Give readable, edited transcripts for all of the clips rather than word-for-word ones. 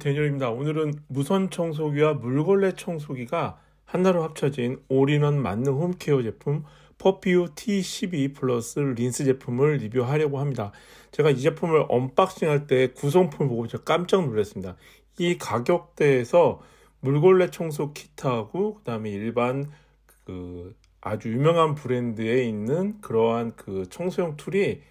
데니얼입니다. 오늘은 무선 청소기와 물걸레 청소기가 하나로 합쳐진 올인원 만능 홈케어 제품 퍼피우 T12 플러스 린스 제품을 리뷰하려고 합니다. 제가 이 제품을 언박싱할 때 구성품을 보고 진짜 깜짝 놀랐습니다. 이 가격대에서 물걸레 청소 키트하고 그다음에 일반 아주 유명한 브랜드에 있는 그러한 청소용 툴이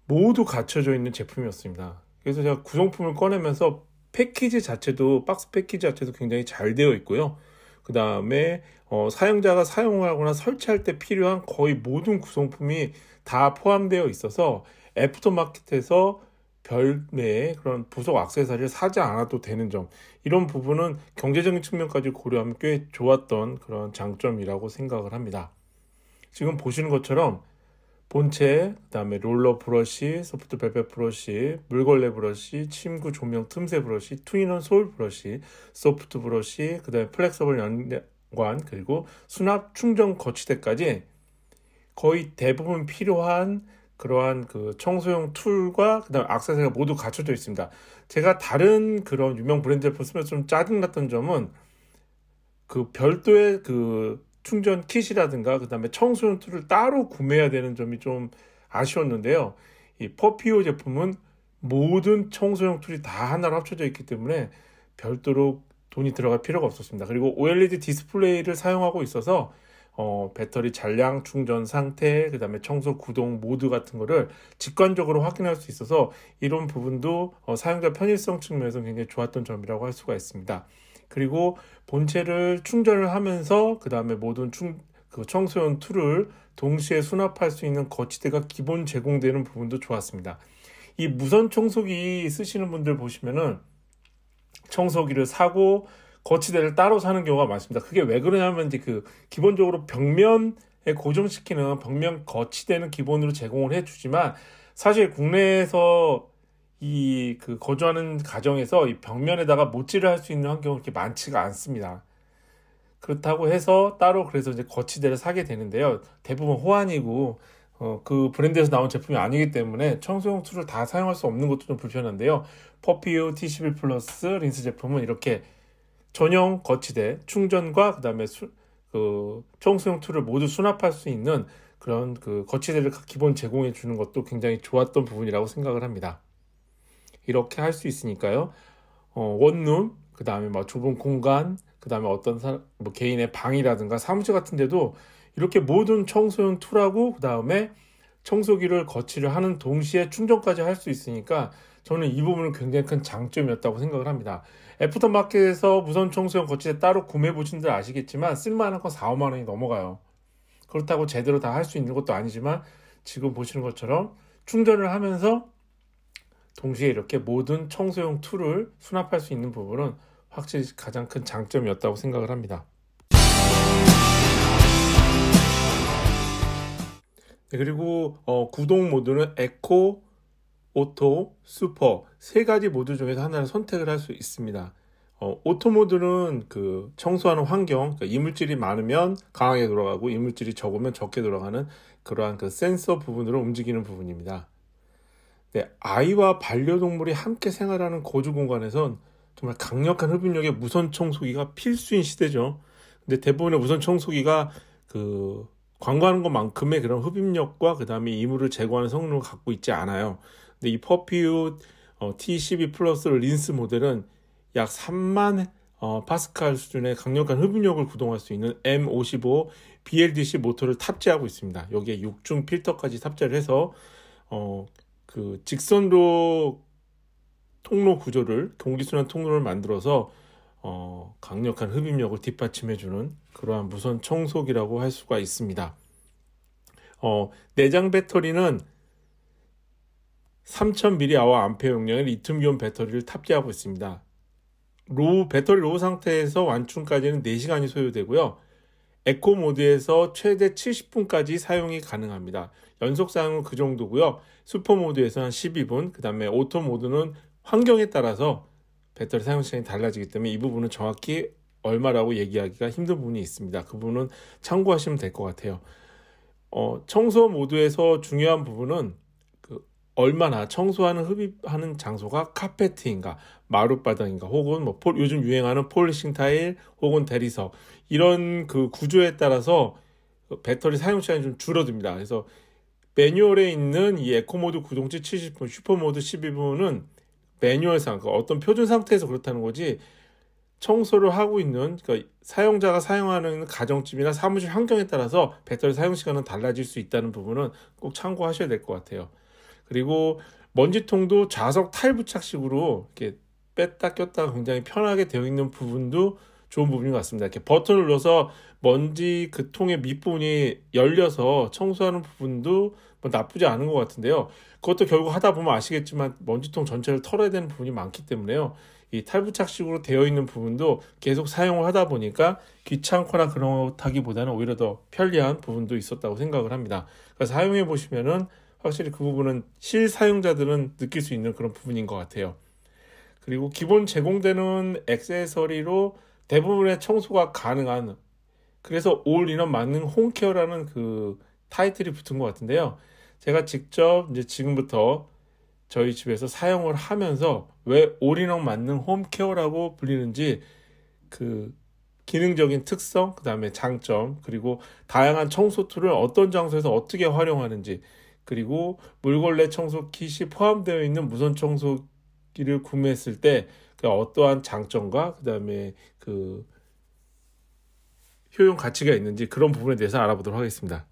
모두 갖춰져 있는 제품이었습니다. 그래서 제가 구성품을 꺼내면서 패키지 자체도, 박스 패키지 자체도 굉장히 잘 되어 있고요. 그 다음에 사용자가 사용하거나 설치할 때 필요한 거의 모든 구성품이 다 포함되어 있어서 애프터마켓에서 별매의 그런 부속 액세서리를 사지 않아도 되는 점, 이런 부분은 경제적인 측면까지 고려하면 꽤 좋았던 그런 장점이라고 생각을 합니다. 지금 보시는 것처럼 본체, 그 다음에 롤러 브러쉬, 소프트 벨벳 브러쉬, 물걸레 브러쉬, 침구 조명 틈새 브러쉬, 투인원 솔 브러쉬, 소프트 브러쉬, 그 다음에 플렉서블 연관, 그리고 수납 충전 거치대까지 거의 대부분 필요한 그러한 청소용 툴과 그 다음에 액세서리가 모두 갖춰져 있습니다. 제가 다른 그런 유명 브랜드 제품 쓰면서 좀 짜증났던 점은 별도의 충전 킷이라든가 그 다음에 청소용 툴을 따로 구매해야 되는 점이 좀 아쉬웠는데요. 이 퍼피오 제품은 모든 청소용 툴이 다 하나로 합쳐져 있기 때문에 별도로 돈이 들어갈 필요가 없었습니다. 그리고 OLED 디스플레이를 사용하고 있어서 배터리 잔량, 충전 상태, 그 다음에 청소 구동 모드 같은 거를 직관적으로 확인할 수 있어서 이런 부분도 사용자 편의성 측면에서 굉장히 좋았던 점이라고 할 수가 있습니다. 그리고 본체를 충전을 하면서 그 다음에 모든 청소용 툴을 동시에 수납할 수 있는 거치대가 기본 제공되는 부분도 좋았습니다. 이 무선 청소기 쓰시는 분들 보시면은 청소기를 사고 거치대를 따로 사는 경우가 많습니다. 그게 왜 그러냐면 이제 기본적으로 벽면에 고정시키는 벽면 거치대는 기본으로 제공을 해주지만 사실 국내에서 거주하는 가정에서 이 벽면에다가 못질을 할 수 있는 환경은 그렇게 많지가 않습니다. 그렇다고 해서 따로 그래서 이제 거치대를 사게 되는데요. 대부분 호환이고, 그 브랜드에서 나온 제품이 아니기 때문에 청소용 툴을 다 사용할 수 없는 것도 좀 불편한데요. 퍼피오 T11 플러스 린스 제품은 이렇게 전용 거치대, 충전과 그 다음에 청소용 툴을 모두 수납할 수 있는 그런 거치대를 기본 제공해 주는 것도 굉장히 좋았던 부분이라고 생각을 합니다. 이렇게 할 수 있으니까요. 원룸, 그 다음에 좁은 공간, 그 다음에 어떤 개인의 방이라든가 사무실 같은 데도 이렇게 모든 청소용 툴하고 그 다음에 청소기를 거치를 하는 동시에 충전까지 할 수 있으니까 저는 이 부분은 굉장히 큰 장점이었다고 생각을 합니다. 애프터마켓에서 무선 청소용 거치대 따로 구매해 보신 분들 아시겠지만 쓸만한 건 4, 5만 원이 넘어가요. 그렇다고 제대로 다 할 수 있는 것도 아니지만 지금 보시는 것처럼 충전을 하면서 동시에 이렇게 모든 청소용 툴을 수납할 수 있는 부분은 확실히 가장 큰 장점이었다고 생각을 합니다. 네, 그리고 구동 모드는 에코, 오토, 슈퍼 세 가지 모드 중에서 하나를 선택을 할 수 있습니다. 오토 모드는 청소하는 환경, 이물질이 많으면 강하게 돌아가고 이물질이 적으면 적게 돌아가는 그러한 센서 부분으로 움직이는 부분입니다. 네, 아이와 반려동물이 함께 생활하는 거주 공간에선 정말 강력한 흡입력의 무선 청소기가 필수인 시대죠. 근데 대부분의 무선 청소기가 광고하는 것만큼의 그런 흡입력과 그 다음에 이물을 제거하는 성능을 갖고 있지 않아요. 근데 이 퍼피우 T12 플러스 린스 모델은 약 3만 파스칼 수준의 강력한 흡입력을 구동할 수 있는 M55 BLDC 모터를 탑재하고 있습니다. 여기에 6중 필터까지 탑재를 해서 직선로 통로 구조를 공기순환 통로를 만들어서 강력한 흡입력을 뒷받침해주는 그러한 무선 청소기라고 할 수가 있습니다. 내장 배터리는 3000mAh 용량의 리튬이온 배터리를 탑재하고 있습니다. 배터리 로우 상태에서 완충까지는 4시간이 소요되고요. 에코 모드에서 최대 70분까지 사용이 가능합니다. 연속 사용은 그 정도고요. 슈퍼 모드에서 한 12분, 그 다음에 오토 모드는 환경에 따라서 배터리 사용 시간이 달라지기 때문에 이 부분은 정확히 얼마라고 얘기하기가 힘든 부분이 있습니다. 그 부분은 참고하시면 될 것 같아요. 청소 모드에서 중요한 부분은 얼마나 청소하는 흡입하는 장소가 카페트인가, 마룻바닥인가, 혹은 뭐 요즘 유행하는 폴리싱 타일, 혹은 대리석, 이런 그 구조에 따라서 배터리 사용 시간이 좀 줄어듭니다. 그래서 매뉴얼에 있는 이 에코모드 구동치 70분, 슈퍼모드 12분은 매뉴얼상, 그러니까 어떤 표준 상태에서 그렇다는 거지, 청소를 하고 있는, 그러니까 사용자가 사용하는 가정집이나 사무실 환경에 따라서 배터리 사용 시간은 달라질 수 있다는 부분은 꼭 참고하셔야 될 것 같아요. 그리고 먼지통도 좌석 타일 부착식으로 이렇게 뺐다 꼈다가 굉장히 편하게 되어 있는 부분도 좋은 부분인 것 같습니다. 이렇게 버튼을 눌러서 먼지 그 통의 밑부분이 열려서 청소하는 부분도 뭐 나쁘지 않은 것 같은데요. 그것도 결국 하다 보면 아시겠지만 먼지통 전체를 털어야 되는 부분이 많기 때문에요. 이 탈부착식으로 되어 있는 부분도 계속 사용을 하다 보니까 귀찮거나 그렇다기보다는 오히려 더 편리한 부분도 있었다고 생각을 합니다. 그래서 사용해 보시면은 확실히 그 부분은 실사용자들은 느낄 수 있는 그런 부분인 것 같아요. 그리고 기본 제공되는 액세서리로 대부분의 청소가 가능한, 그래서 올 인원 만능 홈케어라는 그 타이틀이 붙은 것 같은데요. 제가 직접 이제 지금부터 저희 집에서 사용을 하면서 왜 올인원 만능 홈케어라고 불리는지, 그 기능적인 특성, 그 다음에 장점, 그리고 다양한 청소 툴을 어떤 장소에서 어떻게 활용하는지, 그리고 물걸레 청소 킷이 포함되어 있는 무선 청소기를 구매했을 때 어떠한 장점과 그 다음에 그 효용 가치가 있는지, 그런 부분에 대해서 알아보도록 하겠습니다.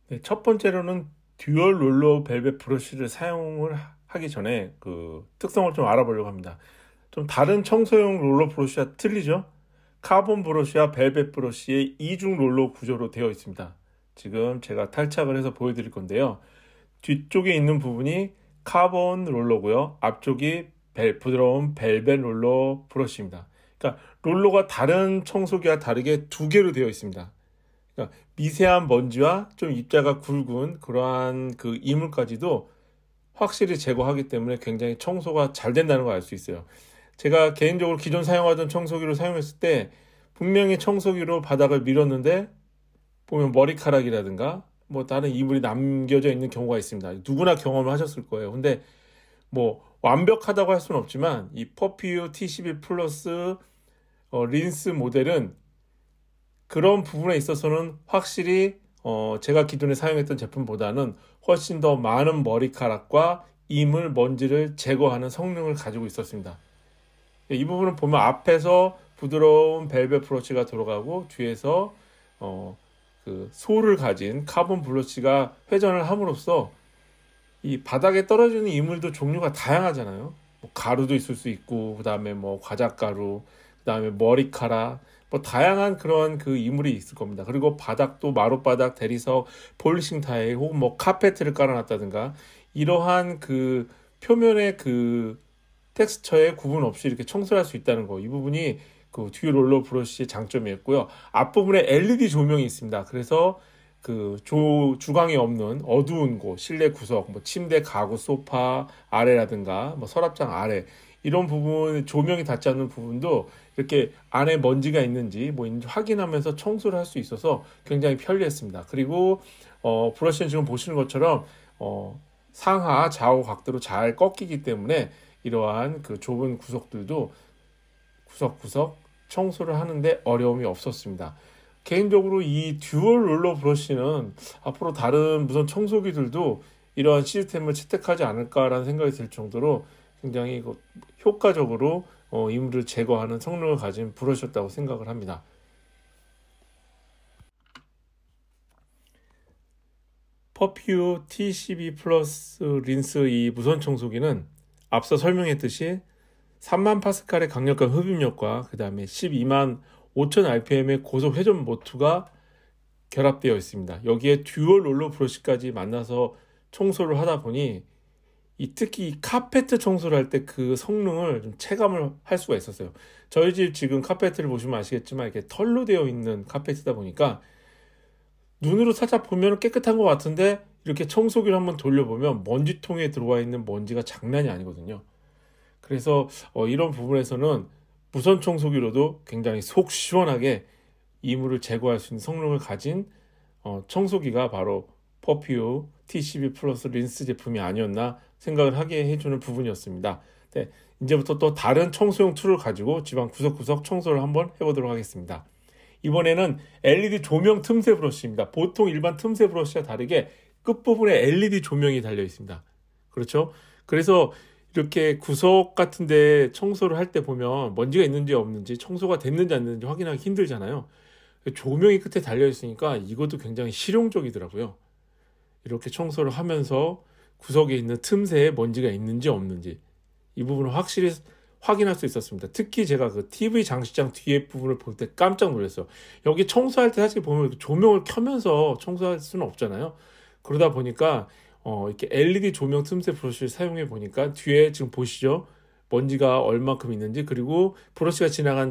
네, 첫 번째로는 듀얼 롤러 벨벳 브러쉬를 사용을 하기 전에 그 특성을 좀 알아보려고 합니다. 좀 다른 청소용 롤러 브러쉬와 틀리죠? 카본 브러쉬와 벨벳 브러쉬의 이중 롤러 구조로 되어 있습니다. 지금 제가 탈착을 해서 보여드릴 건데요. 뒤쪽에 있는 부분이 카본 롤러고요. 앞쪽이 부드러운 벨벳 롤러 브러쉬입니다. 그러니까 롤러가 다른 청소기와 다르게 두 개로 되어 있습니다. 그러니까 미세한 먼지와 좀 입자가 굵은 그러한 그 이물까지도 확실히 제거하기 때문에 굉장히 청소가 잘 된다는 걸 알 수 있어요. 제가 개인적으로 기존 사용하던 청소기를 사용했을 때 분명히 청소기로 바닥을 밀었는데 보면 머리카락이라든가 뭐 다른 이물이 남겨져 있는 경우가 있습니다. 누구나 경험을 하셨을 거예요. 근데 뭐 완벽하다고 할 수는 없지만 이 퍼퓨어 T11 플러스 린스 모델은 그런 부분에 있어서는 확실히 제가 기존에 사용했던 제품보다는 훨씬 더 많은 머리카락과 이물, 먼지를 제거하는 성능을 가지고 있었습니다. 이 부분을 보면 앞에서 부드러운 벨벳 브러쉬가 들어가고 뒤에서 그 솔을 가진 카본 브러쉬가 회전을 함으로써 이 바닥에 떨어지는 이물도 종류가 다양하잖아요. 뭐 가루도 있을 수 있고, 그 다음에 뭐 과자가루, 그 다음에 머리카락, 뭐 다양한 그런 그 이물이 있을 겁니다. 그리고 바닥도 마룻바닥, 대리석, 폴리싱 타일, 혹은 뭐 카페트를 깔아놨다든가, 이러한 그 표면의 그 텍스처에 구분 없이 이렇게 청소를 할 수 있다는 거, 이 부분이 그 듀얼 롤러 브러쉬의 장점이었고요. 앞부분에 LED 조명이 있습니다. 그래서 그 주광이 없는 어두운 곳, 실내 구석, 뭐 침대, 가구, 소파 아래라든가 뭐 서랍장 아래, 이런 부분 조명이 닿지 않는 부분도 이렇게 안에 먼지가 있는지 뭐 있는지 확인하면서 청소를 할 수 있어서 굉장히 편리했습니다. 그리고 브러쉬는 지금 보시는 것처럼 상하 좌우 각도로 잘 꺾이기 때문에 이러한 그 좁은 구석들도 구석구석 청소를 하는데 어려움이 없었습니다. 개인적으로 이 듀얼 롤러 브러쉬는 앞으로 다른 무선 청소기들도 이러한 시스템을 채택하지 않을까라는 생각이 들 정도로 굉장히 효과적으로 이물을 제거하는 성능을 가진 브러쉬였다고 생각을 합니다. 퍼퓨어 T12 플러스 린스 이 무선 청소기는 앞서 설명했듯이 3만 파스칼의 강력한 흡입력과 그 다음에 12만 5천 rpm의 고속 회전 모트가 결합되어 있습니다. 여기에 듀얼 롤러 브러쉬까지 만나서 청소를 하다 보니 특히 이 카페트 청소를 할 때 그 성능을 좀 체감을 할 수가 있었어요. 저희 집 지금 카페트를 보시면 아시겠지만 이렇게 털로 되어 있는 카페트다 보니까 눈으로 살짝 보면 깨끗한 것 같은데 이렇게 청소기를 한번 돌려보면 먼지통에 들어와 있는 먼지가 장난이 아니거든요. 그래서 이런 부분에서는 무선 청소기로도 굉장히 속 시원하게 이물을 제거할 수 있는 성능을 가진 청소기가 바로 퍼퓨 T12 플러스 린스 제품이 아니었나 생각을 하게 해주는 부분이었습니다. 네, 이제부터 또 다른 청소용 툴을 가지고 집안 구석구석 청소를 한번 해보도록 하겠습니다. 이번에는 LED 조명 틈새 브러쉬입니다. 보통 일반 틈새 브러쉬와 다르게 끝부분에 LED 조명이 달려 있습니다. 그렇죠? 그래서 이렇게 구석 같은데 청소를 할 때 보면 먼지가 있는지 없는지, 청소가 됐는지 안 됐는지 확인하기 힘들잖아요. 조명이 끝에 달려 있으니까 이것도 굉장히 실용적이더라고요. 이렇게 청소를 하면서 구석에 있는 틈새에 먼지가 있는지 없는지 이 부분을 확실히 확인할 수 있었습니다. 특히 제가 그 TV 장식장 뒤에 부분을 볼 때 깜짝 놀랐어요. 여기 청소할 때 사실 보면 조명을 켜면서 청소할 수는 없잖아요. 그러다 보니까 이렇게 LED 조명 틈새 브러쉬를 사용해 보니까 뒤에 지금 보시죠. 먼지가 얼마큼 있는지, 그리고 브러쉬가 지나간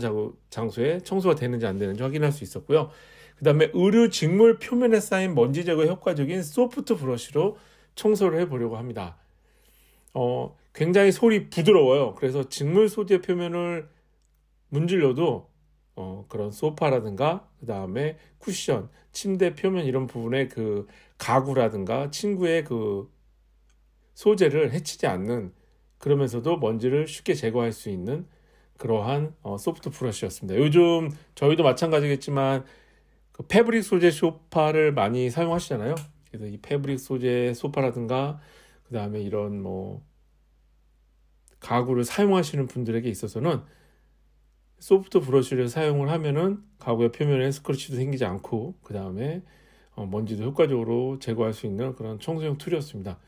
장소에 청소가 되는지 안 되는지 확인할 수 있었고요. 그 다음에 의류 직물 표면에 쌓인 먼지 제거에 효과적인 소프트 브러쉬로 청소를 해보려고 합니다. 굉장히 솔이 부드러워요. 그래서 직물 소재 표면을 문질러도 그런 소파라든가 그 다음에 쿠션, 침대 표면 이런 부분에 그 가구라든가 침구의 그 소재를 해치지 않는, 그러면서도 먼지를 쉽게 제거할 수 있는 그러한 소프트 브러쉬였습니다. 요즘 저희도 마찬가지겠지만 그 패브릭 소재 소파를 많이 사용하시잖아요. 그래서 이 패브릭 소재 소파라든가 그 다음에 이런 가구를 사용하시는 분들에게 있어서는 소프트 브러쉬를 사용을 하면은 가구의 표면에 스크래치도 생기지 않고 그 다음에 먼지도 효과적으로 제거할 수 있는 그런 청소용 툴이었습니다.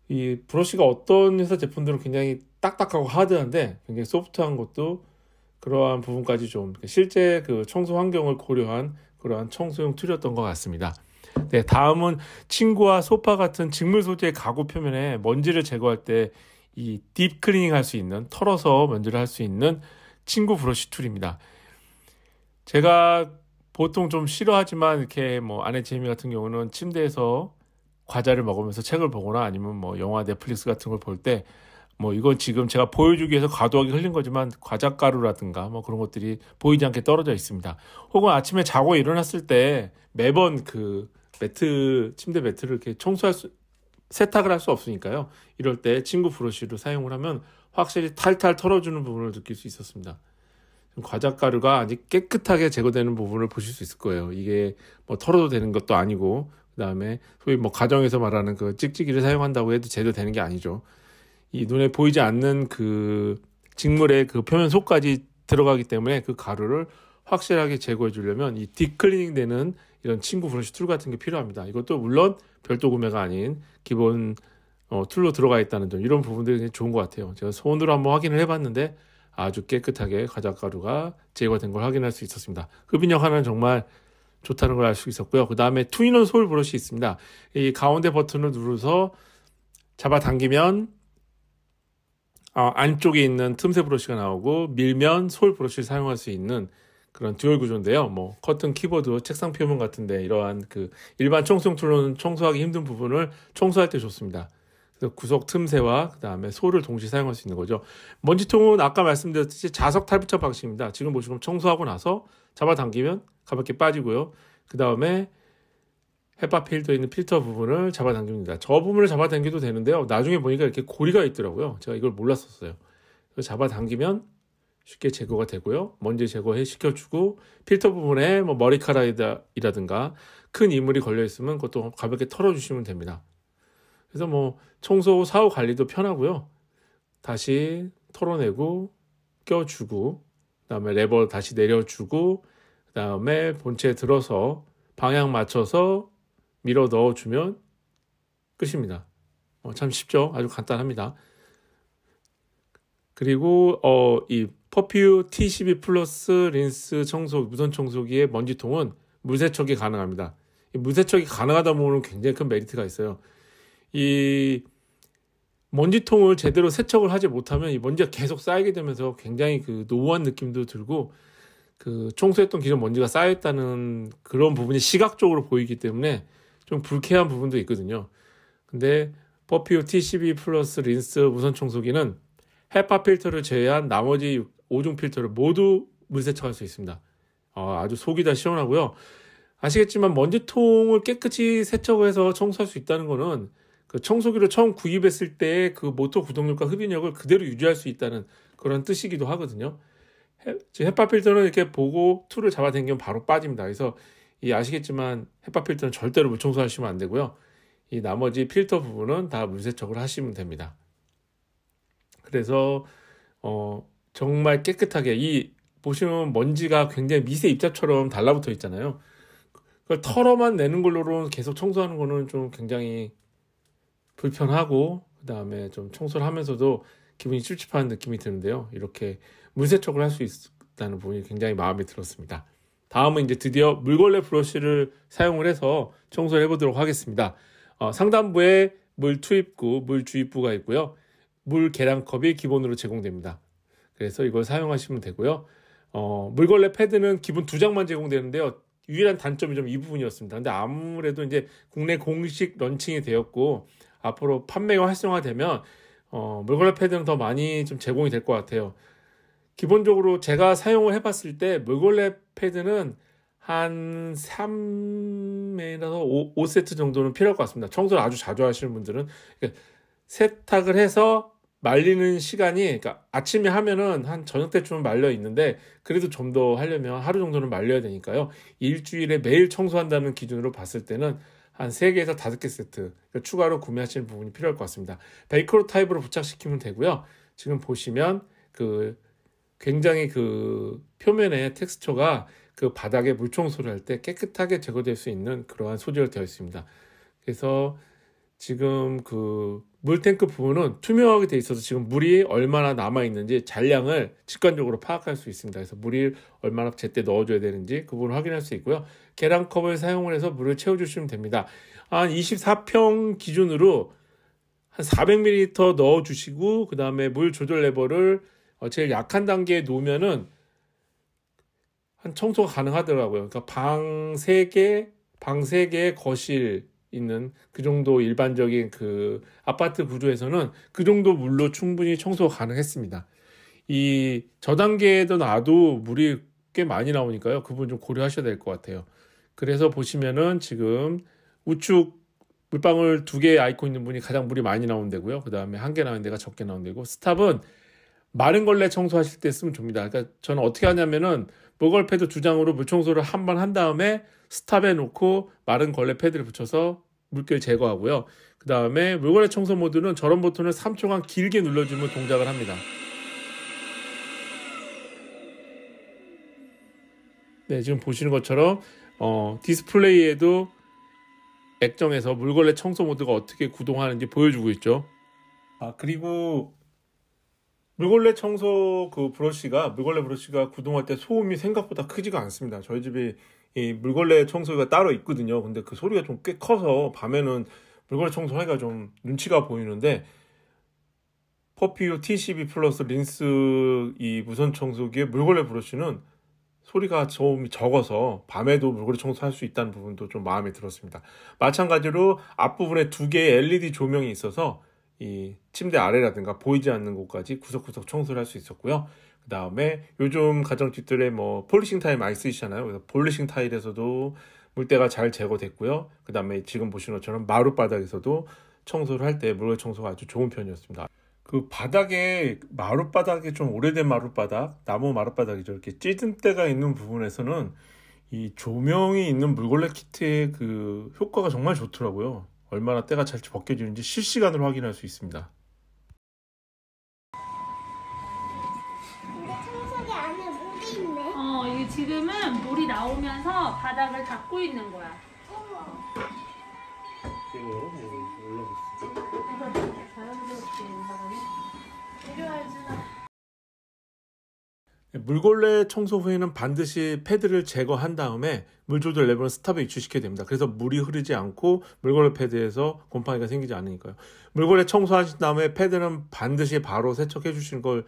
이 브러쉬가 어떤 회사 제품들은 굉장히 딱딱하고 하드한데 굉장히 소프트한 것도 그러한 부분까지 좀 실제 그 청소 환경을 고려한 그러한 청소용 툴이었던 것 같습니다. 네, 다음은 침구와 소파 같은 직물 소재의 가구 표면에 먼지를 제거할 때 이 딥 클리닝 할 수 있는, 털어서 먼지를 할 수 있는 침구 브러쉬 툴입니다. 제가 보통 좀 싫어하지만 이렇게 아내 제이미 같은 경우는 침대에서 과자를 먹으면서 책을 보거나 아니면 영화 넷플릭스 같은 걸 볼 때 이건 지금 제가 보여주기 위해서 과도하게 흘린 거지만 과자 가루라든가 그런 것들이 보이지 않게 떨어져 있습니다. 혹은 아침에 자고 일어났을 때 매번 그 침대 매트를 이렇게 세탁을 할 수 없으니까요. 이럴 때 침구 브러쉬를 사용을 하면 확실히 탈탈 털어주는 부분을 느낄 수 있었습니다. 과자 가루가 아직 깨끗하게 제거되는 부분을 보실 수 있을 거예요. 이게 털어도 되는 것도 아니고, 그 다음에 소위 가정에서 말하는 그 찍찍이를 사용한다고 해도 제대로 되는 게 아니죠. 이 눈에 보이지 않는 그 직물의 그 표면 속까지 들어가기 때문에 그 가루를 확실하게 제거해 주려면 이 딥클리닝 되는 이런 침구 브러쉬 툴 같은 게 필요합니다. 이것도 물론 별도 구매가 아닌 기본 툴로 들어가 있다는 점, 이런 부분들이 좋은 것 같아요. 제가 손으로 한번 확인을 해봤는데 아주 깨끗하게 과자 가루가 제거된 걸 확인할 수 있었습니다. 흡인력 하나는 정말 좋다는 걸 알 수 있었고요. 그 다음에 투인원 솔 브러쉬 있습니다. 이 가운데 버튼을 누르서 잡아당기면 안쪽에 있는 틈새 브러쉬가 나오고, 밀면 솔 브러쉬를 사용할 수 있는 그런 듀얼 구조인데요. 커튼, 키보드, 책상 표면 같은데 이러한 그 일반 청소용 툴로는 청소하기 힘든 부분을 청소할 때 좋습니다. 그래서 구석 틈새와 그 다음에 솔을 동시에 사용할 수 있는 거죠. 먼지통은 아까 말씀드렸듯이 자석 탈부착 방식입니다. 지금 보시면 청소하고 나서 잡아당기면 가볍게 빠지고요. 그 다음에 헤파 필터에 있는 필터 부분을 잡아당깁니다. 저 부분을 잡아당겨도 되는데요. 나중에 보니까 이렇게 고리가 있더라고요. 제가 이걸 몰랐었어요. 잡아당기면 쉽게 제거가 되고요. 먼지 제거해 시켜주고, 필터 부분에 머리카락이라든가 큰 이물이 걸려 있으면 그것도 가볍게 털어주시면 됩니다. 그래서 청소 사후 관리도 편하고요. 다시 털어내고 껴주고, 그 다음에 레버 다시 내려주고, 그 다음에 본체에 들어서 방향 맞춰서 밀어 넣어주면 끝입니다. 참 쉽죠? 아주 간단합니다. 그리고 이 퍼퓨 T12 플러스 린스 무선 청소기의 먼지통은 물세척이 가능합니다. 이 물세척이 가능하다 보면 굉장히 큰 메리트가 있어요. 이 먼지통을 제대로 세척을 하지 못하면 이 먼지가 계속 쌓이게 되면서 굉장히 그 노후한 느낌도 들고, 그 청소했던 기존 먼지가 쌓여있다는 그런 부분이 시각적으로 보이기 때문에 좀 불쾌한 부분도 있거든요. 근데 퍼퓨 T12 플러스 린스 무선 청소기는 헤파 필터를 제외한 나머지 5종 필터를 모두 물세척할 수 있습니다. 아주 속이 다 시원하고요. 아시겠지만 먼지통을 깨끗이 세척해서 청소할 수 있다는 거는 그 청소기를 처음 구입했을 때 그 모터 구동력과 흡인력을 그대로 유지할 수 있다는 그런 뜻이기도 하거든요. 헤파 필터는 이렇게 보고 툴을 잡아당기면 바로 빠집니다. 그래서 이 아시겠지만 헤파 필터는 절대로 물 청소하시면 안 되고요. 이 나머지 필터 부분은 다 물 세척을 하시면 됩니다. 그래서 정말 깨끗하게 이 보시면 먼지가 굉장히 미세 입자처럼 달라붙어 있잖아요. 그걸 털어만 내는 걸로는 계속 청소하는 거는 좀 굉장히 불편하고 그 다음에 좀 청소를 하면서도 기분이 찝찝한 느낌이 드는데요. 이렇게 물세척을 할 수 있다는 부분이 굉장히 마음에 들었습니다. 다음은 이제 드디어 물걸레 브러쉬를 사용을 해서 청소를 해보도록 하겠습니다. 상단부에 물 투입구, 물 주입부가 있고요. 물 계량컵이 기본으로 제공됩니다. 그래서 이걸 사용하시면 되고요. 물걸레 패드는 기본 2장만 제공되는데요. 유일한 단점이 좀 이 부분이었습니다. 근데 아무래도 이제 국내 공식 런칭이 되었고 앞으로 판매가 활성화되면 물걸레 패드는 더 많이 좀 제공이 될 것 같아요. 기본적으로 제가 사용을 해봤을 때 물걸레 패드는 한 3회에서 5세트 정도는 필요할 것 같습니다. 청소를 아주 자주 하시는 분들은 세탁을 해서 말리는 시간이, 그러니까 아침에 하면은 한 저녁 때쯤은 말려 있는데 그래도 좀 더 하려면 하루 정도는 말려야 되니까요. 일주일에 매일 청소한다는 기준으로 봤을 때는 한 3개에서 5개 세트 추가로 구매하시는 부분이 필요할 것 같습니다. 벨크로 타입으로 부착시키면 되고요. 지금 보시면 굉장히 표면의 텍스처가 그 바닥에 물 청소를 할 때 깨끗하게 제거될 수 있는 그러한 소재로 되어 있습니다. 그래서 지금 물탱크 부분은 투명하게 되어 있어서 지금 물이 얼마나 남아 있는지 잔량을 직관적으로 파악할 수 있습니다. 그래서 물이 얼마나 제때 넣어줘야 되는지 그 부분을 확인할 수 있고요. 계량컵을 사용을 해서 물을 채워주시면 됩니다. 한 24평 기준으로 한 400ml 넣어주시고 그 다음에 물 조절 레버를 제일 약한 단계에 놓으면은 한 청소가 가능하더라고요. 그러니까 방 3개, 거실 있는 그 정도 일반적인 아파트 구조에서는 그 정도 물로 충분히 청소가 가능했습니다. 이 저단계에도 놔도 물이 꽤 많이 나오니까요. 그 부분 좀 고려하셔야 될 것 같아요. 그래서 보시면은 지금 우측 물방울 2개 아이콘 있는 분이 가장 물이 많이 나온 데고요. 그 다음에 1개 나온 데가 적게 나온 데고, 스탑은 마른 걸레 청소하실 때 쓰면 줍니다. 그러니까 저는 어떻게 하냐면은 물걸레 패드 2장으로 물 청소를 한 번 한 다음에 스탑에 놓고 마른 걸레 패드를 붙여서 물결 제거하고요. 그 다음에 물걸레 청소 모드는 저런 버튼을 3초간 길게 눌러주면 동작을 합니다. 네, 지금 보시는 것처럼 디스플레이에도 액정에서 물걸레 청소 모드가 어떻게 구동하는지 보여주고 있죠. 그리고 물걸레 브러쉬가 구동할 때 소음이 생각보다 크지가 않습니다. 저희 집에 이 물걸레 청소기가 따로 있거든요. 근데 그 소리가 좀 꽤 커서 밤에는 물걸레 청소하기가 좀 눈치가 보이는데, 퍼피오 T12 플러스 린스 이 무선 청소기의 물걸레 브러쉬는 소리가 좀 적어서 밤에도 물걸레 청소할 수 있다는 부분도 좀 마음에 들었습니다. 마찬가지로 앞부분에 2개의 LED 조명이 있어서 이 침대 아래라든가 보이지 않는 곳까지 구석구석 청소를 할 수 있었고요. 그 다음에 요즘 가정집들에 폴리싱 타일 많이 쓰시잖아요. 그래서 폴리싱 타일에서도 물때가 잘 제거됐고요. 그 다음에 지금 보시는 것처럼 마룻바닥에서도 청소를 할 때 물걸레 청소가 아주 좋은 편이었습니다. 마룻바닥에 좀 오래된 마룻바닥, 나무 마룻바닥이죠. 이렇게 찌든 때가 있는 부분에서는 이 조명이 있는 물걸레 키트의 효과가 정말 좋더라고요. 얼마나 때가 잘 벗겨지는지 실시간으로 확인할 수 있습니다. 근데 청소기 안에 물이 있네. 이게 지금은 물이 나오면서 바닥을 닦고 있는 거야. 이거 올라보시죠. 자연스럽게 바닥이 내려야지. 물걸레 청소 후에는 반드시 패드를 제거한 다음에 물 조절 레버는 스탑에 위치시켜야 됩니다. 그래서 물이 흐르지 않고 물걸레 패드에서 곰팡이가 생기지 않으니까요. 물걸레 청소하신 다음에 패드는 반드시 바로 세척해 주시는 걸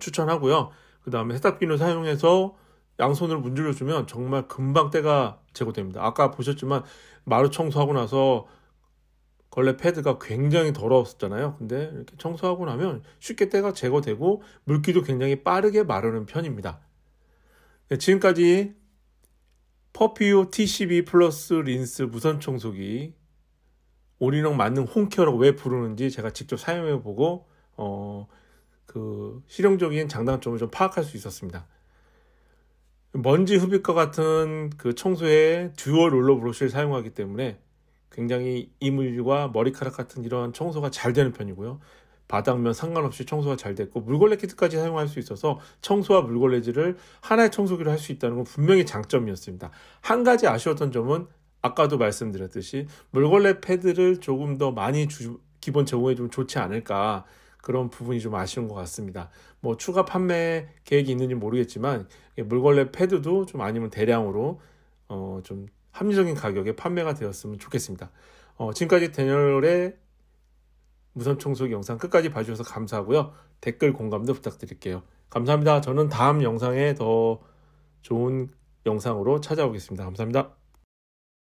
추천하고요. 그 다음에 세탁비누 사용해서 양손으로 문질러 주면 정말 금방 때가 제거됩니다. 아까 보셨지만 마루 청소하고 나서 걸레 패드가 굉장히 더러웠었잖아요. 근데 이렇게 청소하고 나면 쉽게 때가 제거되고 물기도 굉장히 빠르게 마르는 편입니다. 네, 지금까지 퍼피오 T12 플러스 린스 무선 청소기, 올인원 만능 홈케어라고 왜 부르는지 제가 직접 사용해보고 그 실용적인 장단점을 좀 파악할 수 있었습니다. 먼지 흡입과 같은 그 청소에 듀얼 롤러 브러쉬를 사용하기 때문에 굉장히 이물과 머리카락 같은 이런 청소가 잘 되는 편이고요. 바닥면 상관없이 청소가 잘 됐고, 물걸레 키트까지 사용할 수 있어서 청소와 물걸레질을 하나의 청소기로 할 수 있다는 건 분명히 장점이었습니다. 한 가지 아쉬웠던 점은 아까도 말씀드렸듯이 물걸레 패드를 조금 더 많이 기본 제공해 주면 좋지 않을까, 그런 부분이 좀 아쉬운 것 같습니다. 뭐 추가 판매 계획이 있는지 모르겠지만 물걸레 패드도 좀 아니면 대량으로 좀 합리적인 가격에 판매가 되었으면 좋겠습니다. 지금까지 대열의 무선 청소기 영상 끝까지 봐주셔서 감사하고요. 댓글 공감도 부탁드릴게요. 감사합니다. 저는 다음 영상에 더 좋은 영상으로 찾아오겠습니다. 감사합니다.